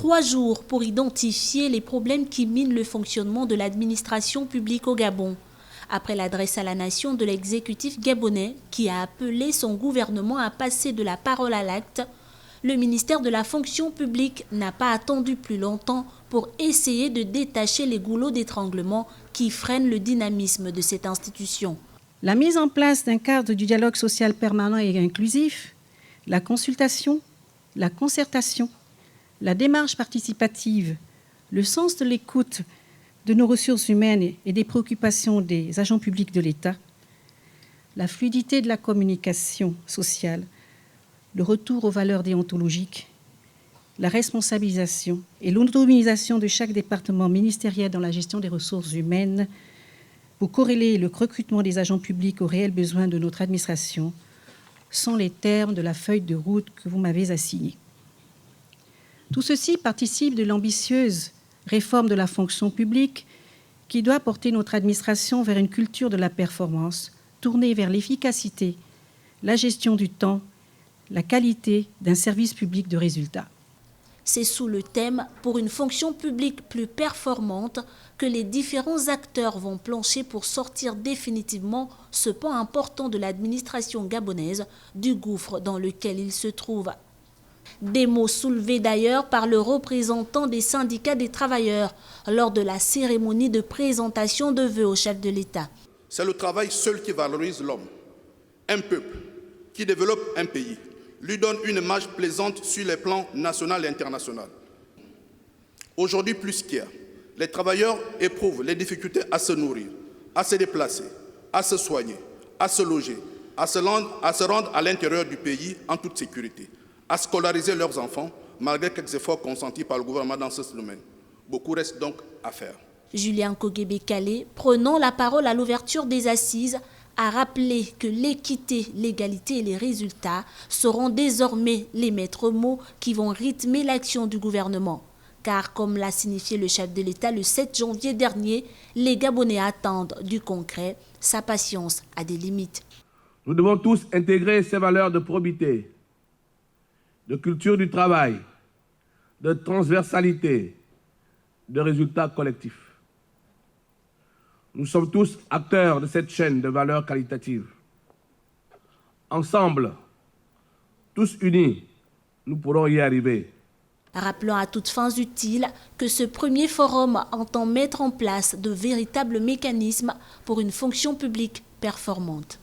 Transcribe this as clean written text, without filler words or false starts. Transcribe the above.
3 jours pour identifier les problèmes qui minent le fonctionnement de l'administration publique au Gabon. Après l'adresse à la nation de l'exécutif gabonais qui a appelé son gouvernement à passer de la parole à l'acte, le ministère de la fonction publique n'a pas attendu plus longtemps pour essayer de détacher les goulots d'étranglement qui freinent le dynamisme de cette institution. La mise en place d'un cadre du dialogue social permanent et inclusif, la consultation, la concertation, la démarche participative, le sens de l'écoute de nos ressources humaines et des préoccupations des agents publics de l'État, la fluidité de la communication sociale, le retour aux valeurs déontologiques, la responsabilisation et l'autonomisation de chaque département ministériel dans la gestion des ressources humaines pour corréler le recrutement des agents publics aux réels besoins de notre administration sont les termes de la feuille de route que vous m'avez assignée. Tout ceci participe de l'ambitieuse réforme de la fonction publique qui doit porter notre administration vers une culture de la performance tournée vers l'efficacité, la gestion du temps, la qualité d'un service public de résultat. C'est sous le thème « Pour une fonction publique plus performante » que les différents acteurs vont plancher pour sortir définitivement ce pan important de l'administration gabonaise du gouffre dans lequel il se trouve. Des mots soulevés d'ailleurs par le représentant des syndicats des travailleurs lors de la cérémonie de présentation de vœux au chef de l'État. C'est le travail seul qui valorise l'homme, un peuple, qui développe un pays, lui donne une image plaisante sur les plans national et international. Aujourd'hui plus qu'hier, les travailleurs éprouvent les difficultés à se nourrir, à se déplacer, à se soigner, à se loger, à se rendre à l'intérieur du pays en toute sécurité, à scolariser leurs enfants, malgré quelques efforts consentis par le gouvernement dans ce domaine. Beaucoup reste donc à faire. Julien Kogebe-Kalé, prenant la parole à l'ouverture des assises, a rappelé que l'équité, l'égalité et les résultats seront désormais les maîtres mots qui vont rythmer l'action du gouvernement. Car, comme l'a signifié le chef de l'État le 7 janvier dernier, les Gabonais attendent du concret. Sa patience a des limites. Nous devons tous intégrer ces valeurs de probité, de culture du travail, de transversalité, de résultats collectifs. Nous sommes tous acteurs de cette chaîne de valeurs qualitatives. Ensemble, tous unis, nous pourrons y arriver. Rappelant à toutes fins utiles que ce premier forum entend mettre en place de véritables mécanismes pour une fonction publique performante.